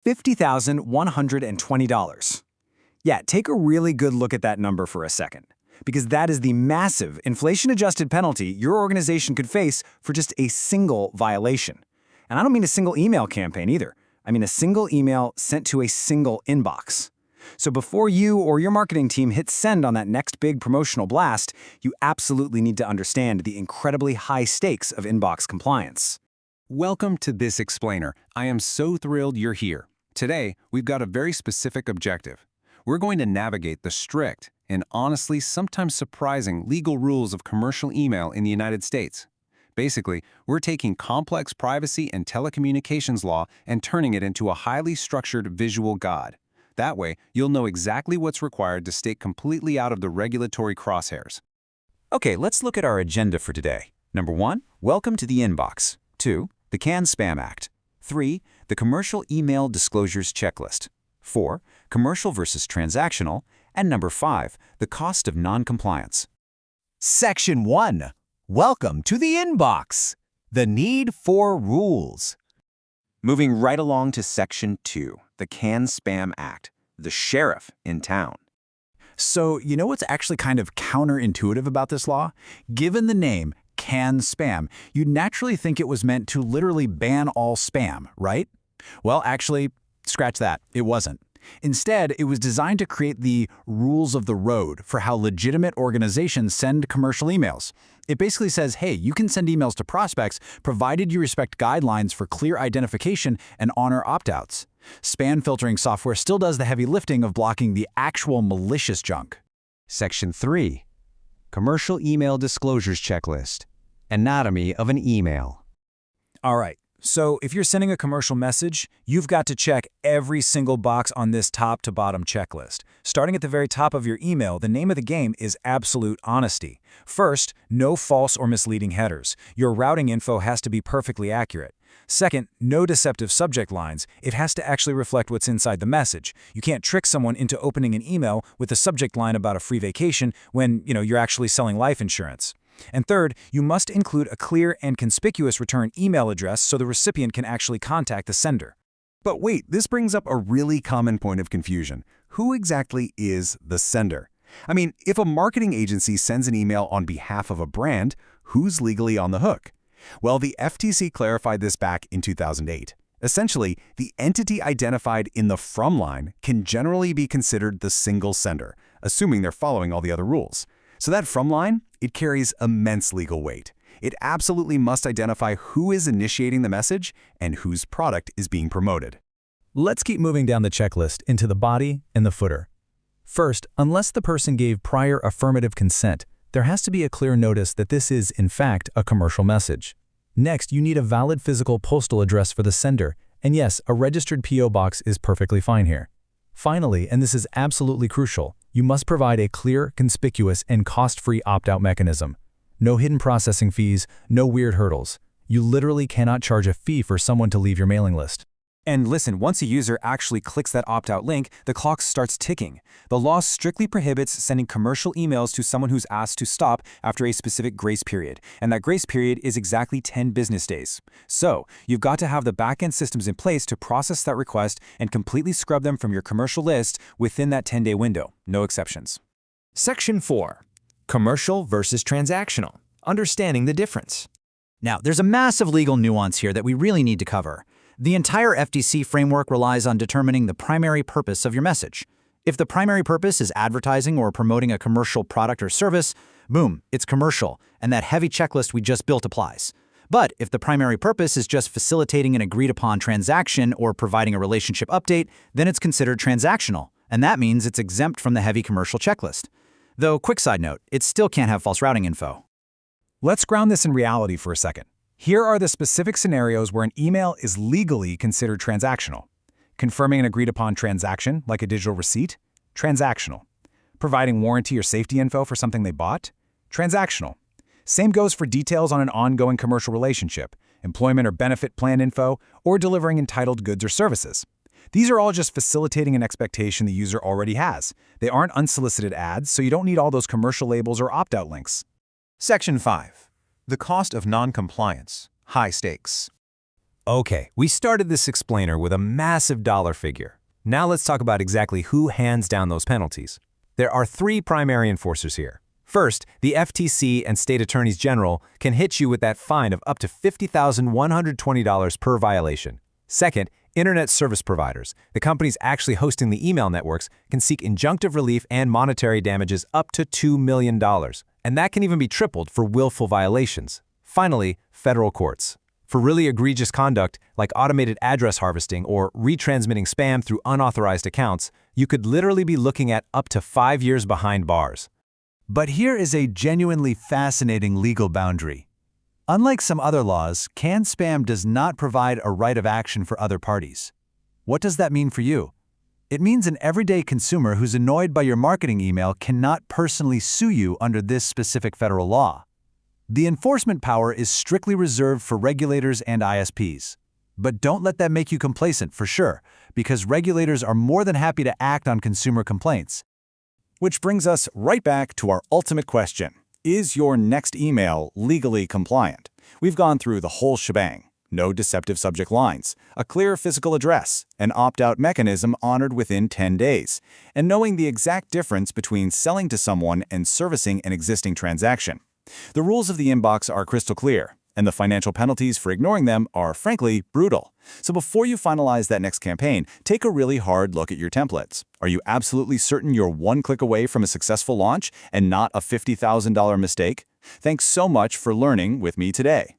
$50,120. Yeah, take a really good look at that number for a second, because that is the massive inflation-adjusted penalty your organization could face for just a single violation. And I don't mean a single email campaign either. I mean a single email sent to a single inbox. So before you or your marketing team hit send on that next big promotional blast, you absolutely need to understand the incredibly high stakes of inbox compliance. Welcome to This Explainer. I am so thrilled you're here. Today, we've got a very specific objective. We're going to navigate the strict and honestly sometimes surprising legal rules of commercial email in the United States. Basically, we're taking complex privacy and telecommunications law and turning it into a highly structured visual guide. That way, you'll know exactly what's required to stay completely out of the regulatory crosshairs. Okay, let's look at our agenda for today. Number 1, welcome to the inbox. 2, the CAN-SPAM Act. 3, the Commercial Email Disclosures Checklist. 4, commercial versus transactional. And number 5, the cost of non-compliance. Section 1. Welcome to the inbox. The need for rules. Moving right along to Section 2, the CAN-SPAM Act, the sheriff in town. So, you know what's actually kind of counterintuitive about this law? Given the name CAN-SPAM, you'd naturally think it was meant to literally ban all spam, right? Well, actually, scratch that. It wasn't. Instead, it was designed to create the rules of the road for how legitimate organizations send commercial emails. It basically says, hey, you can send emails to prospects provided you respect guidelines for clear identification and honor opt-outs. Spam filtering software still does the heavy lifting of blocking the actual malicious junk. Section 3. Commercial Email Disclosures Checklist. Anatomy of an email. All right, so if you're sending a commercial message, you've got to check every single box on this top-to-bottom checklist. Starting at the very top of your email, the name of the game is absolute honesty. First, no false or misleading headers. Your routing info has to be perfectly accurate. Second, no deceptive subject lines. It has to actually reflect what's inside the message. You can't trick someone into opening an email with a subject line about a free vacation when, you're actually selling life insurance. And third, you must include a clear and conspicuous return email address so the recipient can actually contact the sender. But wait, this brings up a really common point of confusion. Who exactly is the sender? I mean, if a marketing agency sends an email on behalf of a brand, who's legally on the hook? Well, the FTC clarified this back in 2008. Essentially, the entity identified in the from line can generally be considered the single sender, assuming they're following all the other rules. So that from line, it carries immense legal weight. It absolutely must identify who is initiating the message and whose product is being promoted. Let's keep moving down the checklist into the body and the footer. First, unless the person gave prior affirmative consent, there has to be a clear notice that this is, in fact, a commercial message. Next, you need a valid physical postal address for the sender, and yes, a registered P.O. box is perfectly fine here. Finally, and this is absolutely crucial, you must provide a clear, conspicuous, and cost-free opt-out mechanism. No hidden processing fees, no weird hurdles. You literally cannot charge a fee for someone to leave your mailing list. And listen, once a user actually clicks that opt-out link, the clock starts ticking. The law strictly prohibits sending commercial emails to someone who's asked to stop after a specific grace period, and that grace period is exactly 10 business days. So, you've got to have the back-end systems in place to process that request and completely scrub them from your commercial list within that 10-day window. No exceptions. Section 4. Commercial versus transactional. Understanding the difference. Now, there's a massive legal nuance here that we really need to cover. The entire FTC framework relies on determining the primary purpose of your message. If the primary purpose is advertising or promoting a commercial product or service, boom, it's commercial, and that heavy checklist we just built applies. But if the primary purpose is just facilitating an agreed-upon transaction or providing a relationship update, then it's considered transactional, and that means it's exempt from the heavy commercial checklist. Though, quick side note, it still can't have false routing info. Let's ground this in reality for a second. Here are the specific scenarios where an email is legally considered transactional. Confirming an agreed-upon transaction, like a digital receipt, transactional. Providing warranty or safety info for something they bought, transactional. Same goes for details on an ongoing commercial relationship, employment or benefit plan info, or delivering entitled goods or services. These are all just facilitating an expectation the user already has. They aren't unsolicited ads, so you don't need all those commercial labels or opt-out links. Section 5. The cost of non-compliance. High stakes. Okay, we started this explainer with a massive dollar figure. Now let's talk about exactly who hands down those penalties. There are 3 primary enforcers here. First, the FTC and state attorneys general can hit you with that fine of up to $50,120 per violation. Second, internet service providers, the companies actually hosting the email networks, can seek injunctive relief and monetary damages up to $2 million. And that can even be tripled for willful violations. Finally, federal courts. For really egregious conduct, like automated address harvesting or retransmitting spam through unauthorized accounts, you could literally be looking at up to 5 years behind bars. But here is a genuinely fascinating legal boundary. Unlike some other laws, canned spam does not provide a right of action for other parties. What does that mean for you? It means an everyday consumer who's annoyed by your marketing email cannot personally sue you under this specific federal law. The enforcement power is strictly reserved for regulators and ISPs. But don't let that make you complacent, for sure, because regulators are more than happy to act on consumer complaints. Which brings us right back to our ultimate question. Is your next email legally compliant? We've gone through the whole shebang. No deceptive subject lines, a clear physical address, an opt-out mechanism honored within 10 days, and knowing the exact difference between selling to someone and servicing an existing transaction. The rules of the inbox are crystal clear, and the financial penalties for ignoring them are, frankly, brutal. So before you finalize that next campaign, take a really hard look at your templates. Are you absolutely certain you're one click away from a successful launch and not a $50,000 mistake? Thanks so much for learning with me today.